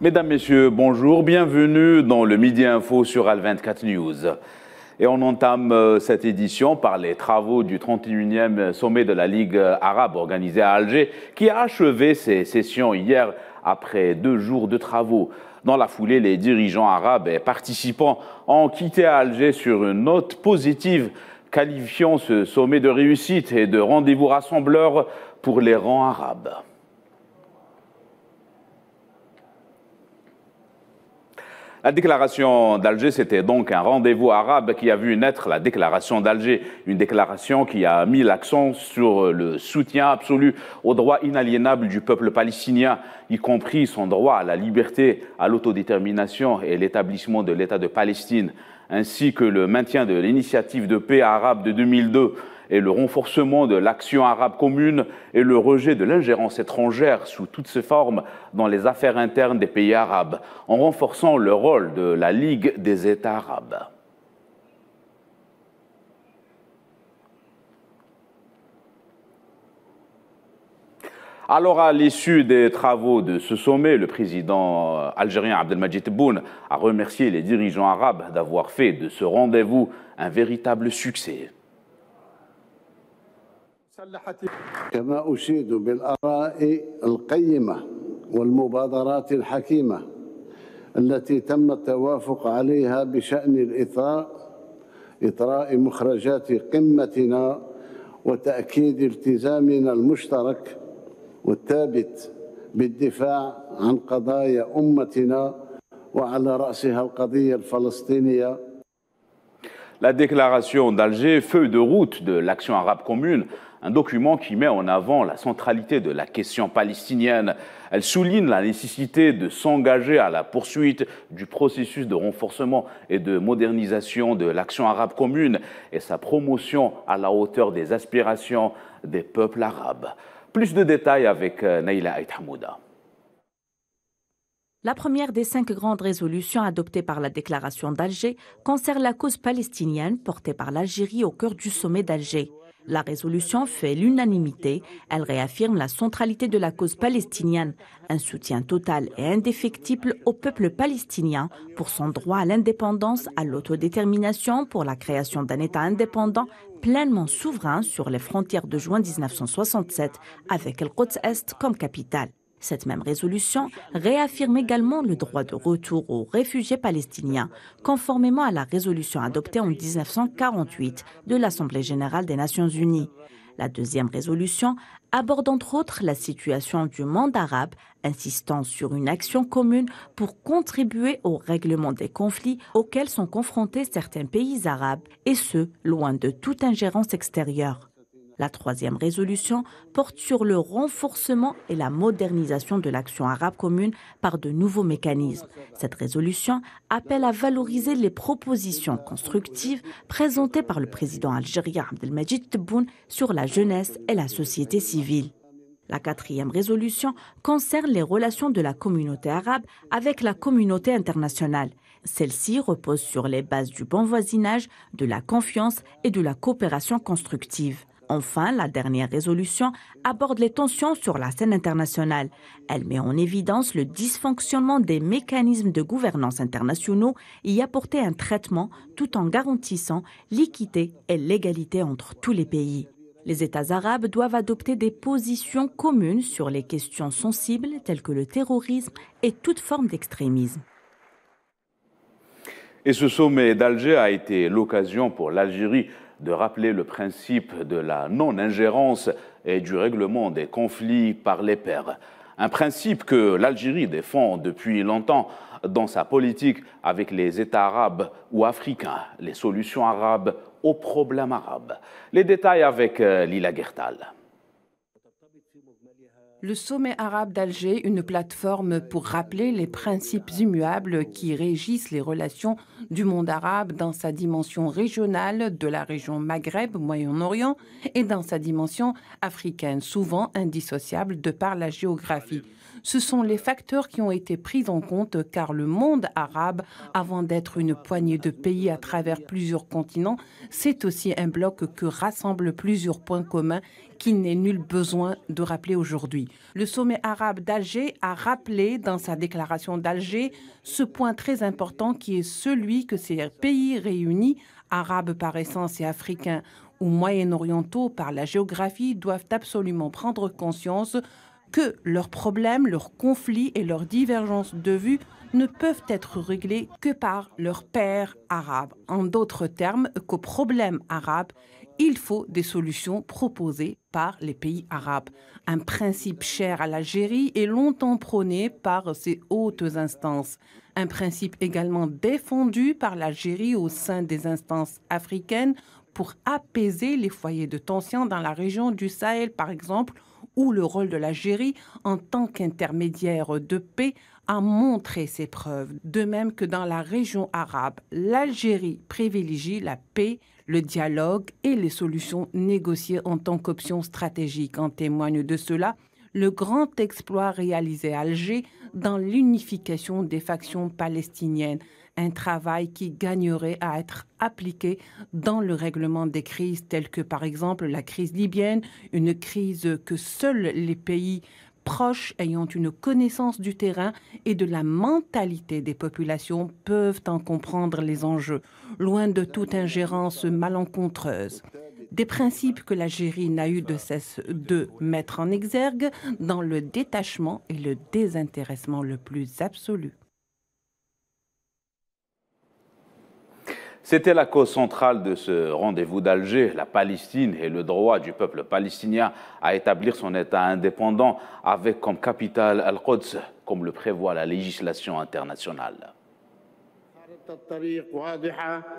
Mesdames, Messieurs, bonjour, bienvenue dans le Midi Info sur Al24 News. Et on entame cette édition par les travaux du 31e sommet de la Ligue arabe organisé à Alger, qui a achevé ses sessions hier après 2 jours de travaux. Dans la foulée, les dirigeants arabes et participants ont quitté Alger sur une note positive, qualifiant ce sommet de réussite et de rendez-vous rassembleur pour les rangs arabes. La déclaration d'Alger, c'était donc un rendez-vous arabe qui a vu naître la déclaration d'Alger, une déclaration qui a mis l'accent sur le soutien absolu aux droits inaliénables du peuple palestinien, y compris son droit à la liberté, à l'autodétermination et l'établissement de l'État de Palestine, ainsi que le maintien de l'initiative de paix arabe de 2002 et le renforcement de l'action arabe commune et le rejet de l'ingérence étrangère sous toutes ses formes dans les affaires internes des pays arabes, en renforçant le rôle de la Ligue des États arabes. Alors, à l'issue des travaux de ce sommet, le président algérien Abdelmadjid Tebboune a remercié les dirigeants arabes d'avoir fait de ce rendez-vous un véritable succès. كما أشيد بالآراء القيمة والمبادرات الحكيمة التي تم التوافق عليها بشأن إطراء مخرجات قمتنا وتأكيد التزامنا المشترك والثابت بالدفاع عن قضايا أمتنا وعلى رأسها القضية الفلسطينية. La déclaration d'Alger, feuille de route de l'action arabe commune, un document qui met en avant la centralité de la question palestinienne. Elle souligne la nécessité de s'engager à la poursuite du processus de renforcement et de modernisation de l'action arabe commune et sa promotion à la hauteur des aspirations des peuples arabes. Plus de détails avec Naïla Aït Hamouda. La première des 5 grandes résolutions adoptées par la déclaration d'Alger concerne la cause palestinienne portée par l'Algérie au cœur du sommet d'Alger. La résolution fait l'unanimité, elle réaffirme la centralité de la cause palestinienne, un soutien total et indéfectible au peuple palestinien pour son droit à l'indépendance, à l'autodétermination, pour la création d'un État indépendant pleinement souverain sur les frontières de juin 1967 avec El Quds Est comme capitale. Cette même résolution réaffirme également le droit de retour aux réfugiés palestiniens, conformément à la résolution adoptée en 1948 de l'Assemblée générale des Nations unies. La deuxième résolution aborde entre autres la situation du monde arabe, insistant sur une action commune pour contribuer au règlement des conflits auxquels sont confrontés certains pays arabes, et ce, loin de toute ingérence extérieure. La troisième résolution porte sur le renforcement et la modernisation de l'action arabe commune par de nouveaux mécanismes. Cette résolution appelle à valoriser les propositions constructives présentées par le président algérien Abdelmadjid Tebboune sur la jeunesse et la société civile. La quatrième résolution concerne les relations de la communauté arabe avec la communauté internationale. Celle-ci repose sur les bases du bon voisinage, de la confiance et de la coopération constructive. Enfin, la dernière résolution aborde les tensions sur la scène internationale. Elle met en évidence le dysfonctionnement des mécanismes de gouvernance internationaux et y apporter un traitement tout en garantissant l'équité et l'égalité entre tous les pays. Les États arabes doivent adopter des positions communes sur les questions sensibles telles que le terrorisme et toute forme d'extrémisme. Et ce sommet d'Alger a été l'occasion pour l'Algérie de rappeler le principe de la non-ingérence et du règlement des conflits par les pairs. Un principe que l'Algérie défend depuis longtemps dans sa politique avec les États arabes ou africains, les solutions arabes aux problèmes arabes. Les détails avec Lila Gertal. Le sommet arabe d'Alger, une plateforme pour rappeler les principes immuables qui régissent les relations du monde arabe dans sa dimension régionale de la région Maghreb, Moyen-Orient, et dans sa dimension africaine, souvent indissociable de par la géographie. Ce sont les facteurs qui ont été pris en compte car le monde arabe, avant d'être une poignée de pays à travers plusieurs continents, c'est aussi un bloc que rassemble plusieurs points communs qu'il n'est nul besoin de rappeler aujourd'hui. Le sommet arabe d'Alger a rappelé dans sa déclaration d'Alger ce point très important qui est celui que ces pays réunis, arabes par essence et africains ou moyen-orientaux par la géographie, doivent absolument prendre conscience que leurs problèmes, leurs conflits et leurs divergences de vues ne peuvent être réglés que par leurs pairs arabes. En d'autres termes, qu'aux problèmes arabes, il faut des solutions proposées par les pays arabes. Un principe cher à l'Algérie et longtemps prôné par ses hautes instances. Un principe également défendu par l'Algérie au sein des instances africaines pour apaiser les foyers de tension dans la région du Sahel, par exemple, où le rôle de l'Algérie en tant qu'intermédiaire de paix a montré ses preuves. De même que dans la région arabe, l'Algérie privilégie la paix, le dialogue et les solutions négociées en tant qu'option stratégique. En témoigne de cela le grand exploit réalisé à Alger dans l'unification des factions palestiniennes, un travail qui gagnerait à être appliqué dans le règlement des crises telles que par exemple la crise libyenne, une crise que seuls les pays proches ayant une connaissance du terrain et de la mentalité des populations peuvent en comprendre les enjeux, loin de toute ingérence malencontreuse. Des principes que l'Algérie n'a eu de cesse de mettre en exergue dans le détachement et le désintéressement le plus absolu. C'était la cause centrale de ce rendez-vous d'Alger, la Palestine et le droit du peuple palestinien à établir son État indépendant avec comme capitale Al-Quds, comme le prévoit la législation internationale.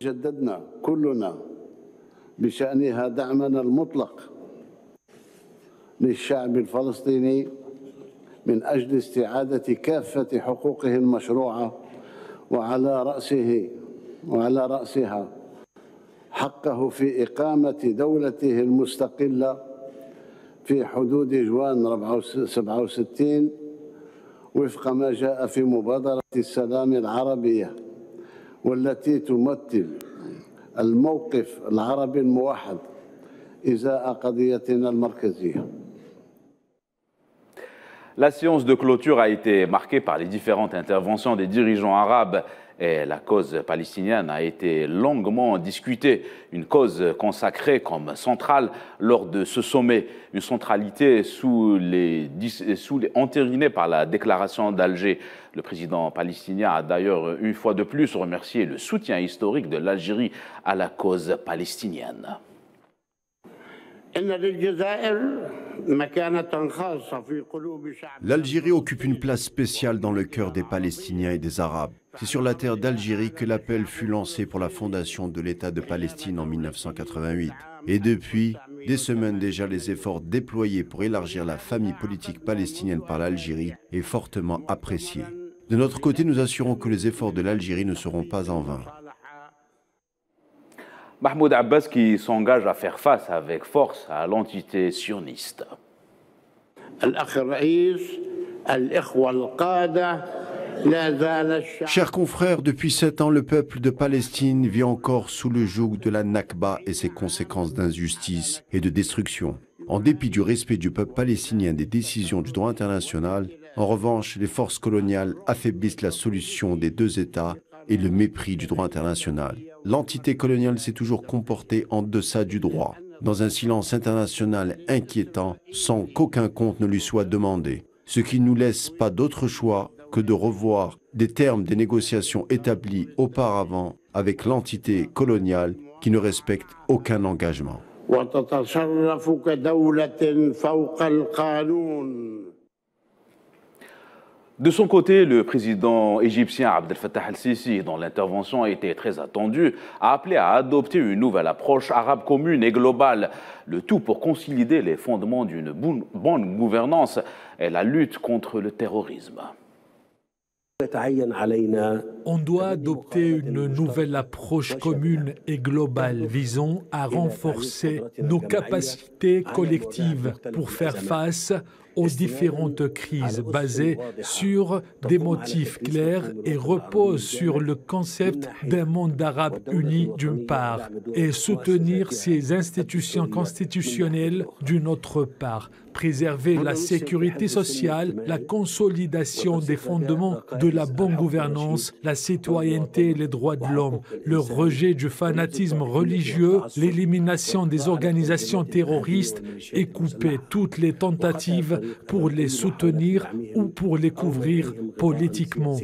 جددنا كلنا بشأنها دعمنا المطلق للشعب الفلسطيني من أجل استعادة كافة حقوقه المشروعة وعلى رأسها حقه في إقامة دولته المستقلة في حدود جوان 67 وفق ما جاء في مبادرة السلام العربية والتي تمثل الموقف العربي الموحد إزاء قضيتنا المركزية. La séance de clôture a été marquée par les différentes interventions des dirigeants arabes et la cause palestinienne a été longuement discutée, une cause consacrée comme centrale lors de ce sommet, une centralité entérinée par la déclaration d'Alger. Le président palestinien a d'ailleurs une fois de plus remercié le soutien historique de l'Algérie à la cause palestinienne. L'Algérie occupe une place spéciale dans le cœur des Palestiniens et des Arabes. C'est sur la terre d'Algérie que l'appel fut lancé pour la fondation de l'État de Palestine en 1988. Et depuis, des semaines déjà, les efforts déployés pour élargir la famille politique palestinienne par l'Algérie est fortement apprécié. De notre côté, nous assurons que les efforts de l'Algérie ne seront pas en vain. Mahmoud Abbas qui s'engage à faire face avec force à l'entité sioniste. Chers confrères, depuis 7 ans, le peuple de Palestine vit encore sous le joug de la Nakba et ses conséquences d'injustice et de destruction. En dépit du respect du peuple palestinien des décisions du droit international, en revanche, les forces coloniales affaiblissent la solution des deux États et le mépris du droit international. L'entité coloniale s'est toujours comportée en deçà du droit, dans un silence international inquiétant, sans qu'aucun compte ne lui soit demandé, ce qui ne nous laisse pas d'autre choix que de revoir des termes des négociations établis auparavant avec l'entité coloniale qui ne respecte aucun engagement. De son côté, le président égyptien Abdel Fattah al-Sisi, dont l'intervention a été très attendue, a appelé à adopter une nouvelle approche arabe commune et globale, le tout pour consolider les fondements d'une bonne gouvernance et la lutte contre le terrorisme. On doit adopter une nouvelle approche commune et globale visant à renforcer nos capacités collectives pour faire face aux différentes crises basées sur des motifs clairs et reposent sur le concept d'un monde arabe uni d'une part et soutenir ces institutions constitutionnelles d'une autre part. Préserver la sécurité sociale, la consolidation des fondements de la bonne gouvernance, la citoyenneté et les droits de l'homme, le rejet du fanatisme religieux, l'élimination des organisations terroristes et couper toutes les tentatives pour les soutenir ou pour les couvrir politiquement.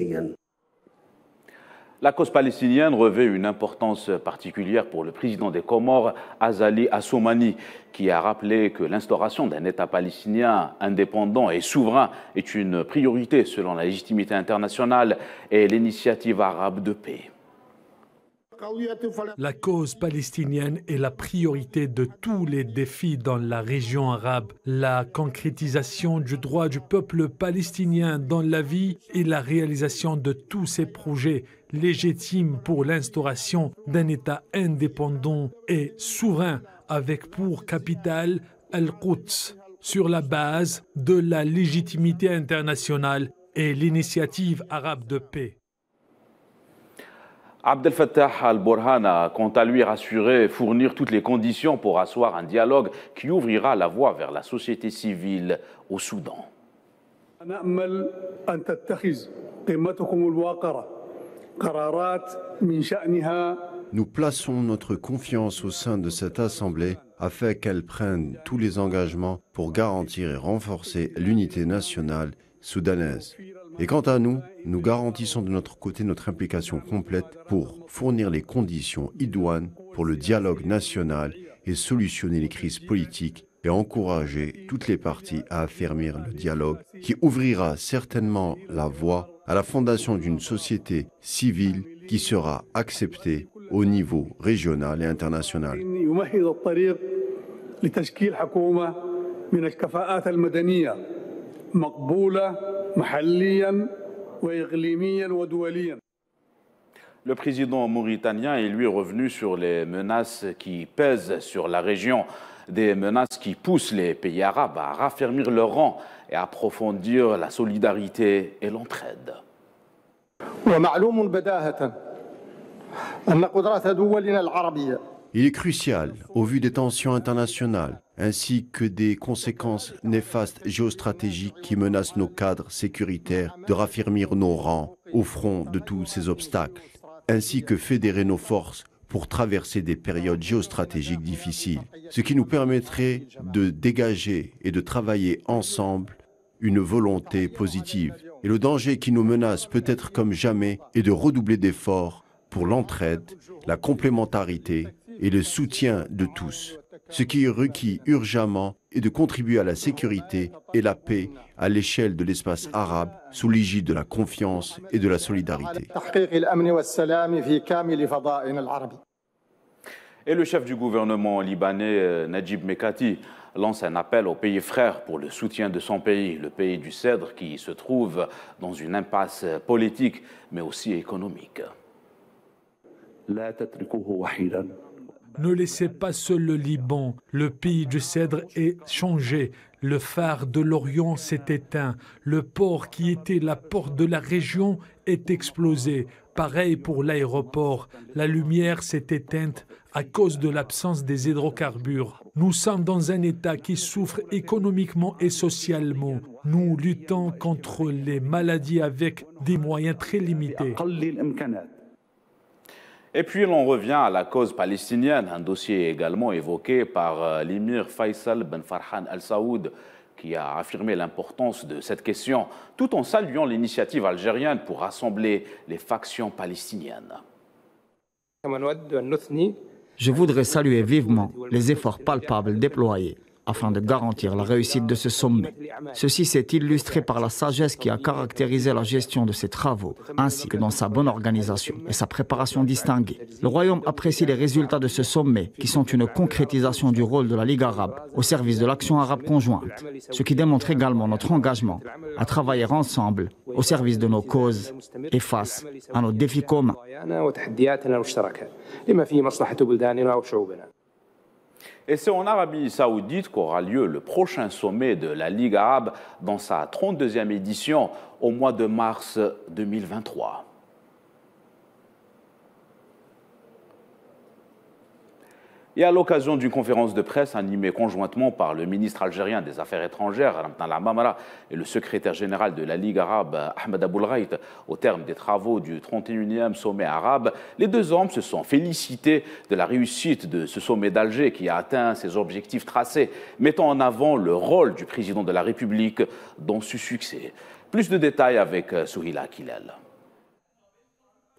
La cause palestinienne revêt une importance particulière pour le président des Comores, Azali Assoumani, qui a rappelé que l'instauration d'un État palestinien indépendant et souverain est une priorité selon la légitimité internationale et l'initiative arabe de paix. La cause palestinienne est la priorité de tous les défis dans la région arabe. La concrétisation du droit du peuple palestinien dans la vie et la réalisation de tous ces projets légitimes pour l'instauration d'un État indépendant et souverain avec pour capitale Al-Quds sur la base de la légitimité internationale et l'initiative arabe de paix. Abdel Fattah al-Burhan a quant à lui rassuré fournir toutes les conditions pour asseoir un dialogue qui ouvrira la voie vers la société civile au Soudan. Nous plaçons notre confiance au sein de cette Assemblée afin qu'elle prenne tous les engagements pour garantir et renforcer l'unité nationale soudanaise. Et quant à nous, nous garantissons de notre côté notre implication complète pour fournir les conditions idoines pour le dialogue national et solutionner les crises politiques et encourager toutes les parties à affermir le dialogue qui ouvrira certainement la voie à la fondation d'une société civile qui sera acceptée au niveau régional et international. Le président mauritanien est lui revenu sur les menaces qui pèsent sur la région, des menaces qui poussent les pays arabes à raffermir leurs rangs et à approfondir la solidarité et l'entraide. Il est crucial, au vu des tensions internationales, ainsi que des conséquences néfastes géostratégiques qui menacent nos cadres sécuritaires, de raffermir nos rangs au front de tous ces obstacles, ainsi que fédérer nos forces pour traverser des périodes géostratégiques difficiles, ce qui nous permettrait de dégager et de travailler ensemble une volonté positive. Et le danger qui nous menace peut-être comme jamais est de redoubler d'efforts pour l'entraide, la complémentarité et le soutien de tous. Ce qui est requis urgemment est de contribuer à la sécurité et la paix à l'échelle de l'espace arabe sous l'égide de la confiance et de la solidarité. Et le chef du gouvernement libanais, Najib Mikati, lance un appel aux pays frères pour le soutien de son pays, le pays du Cèdre, qui se trouve dans une impasse politique, mais aussi économique. Ne laissez pas seul le Liban. Le pays du Cèdre est changé. Le phare de l'Orient s'est éteint. Le port qui était la porte de la région est explosé. Pareil pour l'aéroport. La lumière s'est éteinte à cause de l'absence des hydrocarbures. Nous sommes dans un État qui souffre économiquement et socialement. Nous luttons contre les maladies avec des moyens très limités. Et puis l'on revient à la cause palestinienne, un dossier également évoqué par l'émir Faisal Ben Farhan Al Saoud, qui a affirmé l'importance de cette question, tout en saluant l'initiative algérienne pour rassembler les factions palestiniennes. Je voudrais saluer vivement les efforts palpables déployés afin de garantir la réussite de ce sommet. Ceci s'est illustré par la sagesse qui a caractérisé la gestion de ces travaux, ainsi que dans sa bonne organisation et sa préparation distinguée. Le Royaume apprécie les résultats de ce sommet, qui sont une concrétisation du rôle de la Ligue arabe au service de l'action arabe conjointe, ce qui démontre également notre engagement à travailler ensemble au service de nos causes et face à nos défis communs. Et c'est en Arabie Saoudite qu'aura lieu le prochain sommet de la Ligue arabe dans sa 32e édition au mois de mars 2023. Et à l'occasion d'une conférence de presse animée conjointement par le ministre algérien des Affaires étrangères, Ramtan Lamamra, et le secrétaire général de la Ligue arabe, Ahmed Aboulghait, au terme des travaux du 31e sommet arabe, les deux hommes se sont félicités de la réussite de ce sommet d'Alger qui a atteint ses objectifs tracés, mettant en avant le rôle du président de la République dans ce succès. Plus de détails avec Souhila Kilal.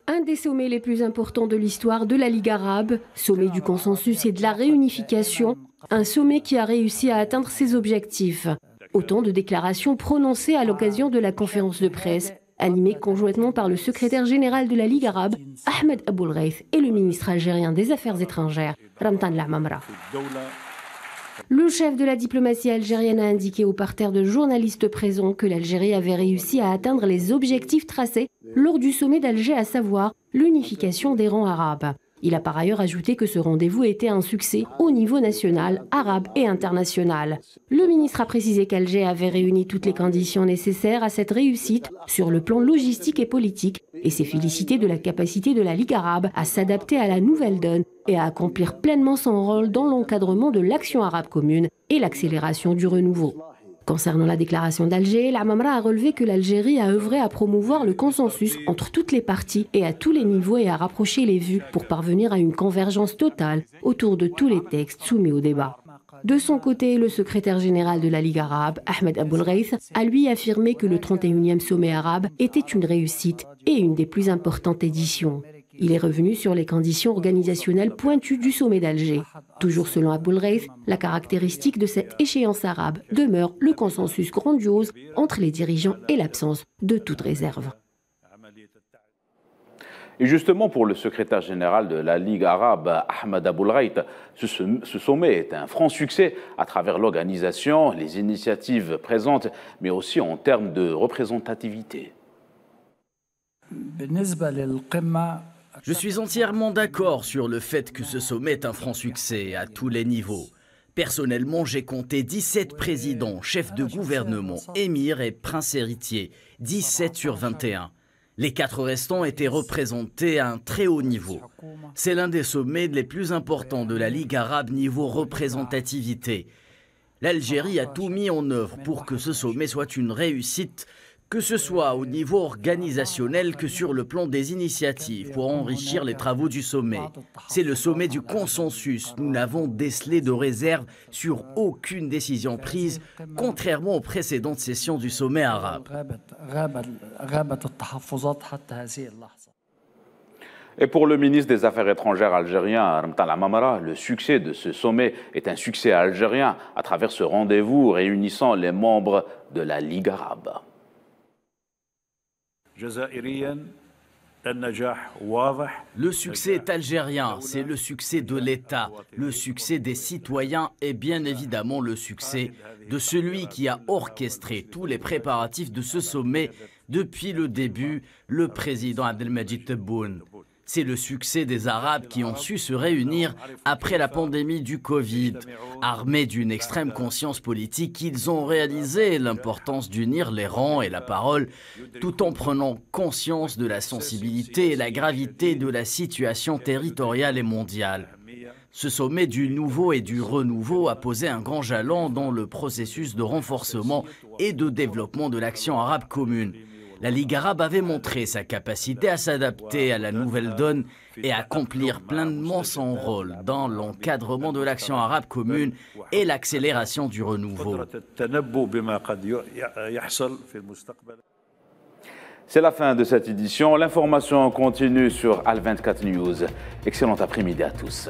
Un des sommets les plus importants de l'histoire de la Ligue arabe, sommet du consensus et de la réunification, un sommet qui a réussi à atteindre ses objectifs. Autant de déclarations prononcées à l'occasion de la conférence de presse, animée conjointement par le secrétaire général de la Ligue arabe, Ahmed Aboulghait, et le ministre algérien des Affaires étrangères, Ramtan Lamamra. Le chef de la diplomatie algérienne a indiqué au parterre de journalistes présents que l'Algérie avait réussi à atteindre les objectifs tracés lors du sommet d'Alger, à savoir l'unification des rangs arabes. Il a par ailleurs ajouté que ce rendez-vous était un succès au niveau national, arabe et international. Le ministre a précisé qu'Alger avait réuni toutes les conditions nécessaires à cette réussite sur le plan logistique et politique et s'est félicité de la capacité de la Ligue arabe à s'adapter à la nouvelle donne et à accomplir pleinement son rôle dans l'encadrement de l'action arabe commune et l'accélération du renouveau. Concernant la déclaration d'Alger, Lamamra a relevé que l'Algérie a œuvré à promouvoir le consensus entre toutes les parties et à tous les niveaux et à rapprocher les vues pour parvenir à une convergence totale autour de tous les textes soumis au débat. De son côté, le secrétaire général de la Ligue arabe, Ahmed Aboulghait, a lui affirmé que le 31e sommet arabe était une réussite et une des plus importantes éditions. Il est revenu sur les conditions organisationnelles pointues du sommet d'Alger. Toujours selon Aboulghait, la caractéristique de cette échéance arabe demeure le consensus grandiose entre les dirigeants et l'absence de toute réserve. Et justement, pour le secrétaire général de la Ligue arabe, Ahmed Aboulghait, ce sommet est un franc succès à travers l'organisation, les initiatives présentes, mais aussi en termes de représentativité. Je suis entièrement d'accord sur le fait que ce sommet est un franc succès à tous les niveaux. Personnellement, j'ai compté 17 présidents, chefs de gouvernement, émirs et princes héritiers, 17 sur 21. Les 4 restants étaient représentés à un très haut niveau. C'est l'un des sommets les plus importants de la Ligue arabe niveau représentativité. L'Algérie a tout mis en œuvre pour que ce sommet soit une réussite, que ce soit au niveau organisationnel que sur le plan des initiatives pour enrichir les travaux du sommet. C'est le sommet du consensus. Nous n'avons décelé de réserve sur aucune décision prise, contrairement aux précédentes sessions du sommet arabe. Et pour le ministre des Affaires étrangères algérien, Ramtan Lamamra, le succès de ce sommet est un succès algérien à travers ce rendez-vous réunissant les membres de la Ligue arabe. Le succès est algérien, c'est le succès de l'État, le succès des citoyens et bien évidemment le succès de celui qui a orchestré tous les préparatifs de ce sommet depuis le début, le président Abdelmadjid Tebboune. C'est le succès des Arabes qui ont su se réunir après la pandémie du Covid. Armés d'une extrême conscience politique, ils ont réalisé l'importance d'unir les rangs et la parole, tout en prenant conscience de la sensibilité et la gravité de la situation territoriale et mondiale. Ce sommet du nouveau et du renouveau a posé un grand jalon dans le processus de renforcement et de développement de l'action arabe commune. La Ligue arabe avait montré sa capacité à s'adapter à la nouvelle donne et à accomplir pleinement son rôle dans l'encadrement de l'action arabe commune et l'accélération du renouveau. C'est la fin de cette édition. L'information continue sur Al 24 News. Excellent après-midi à tous.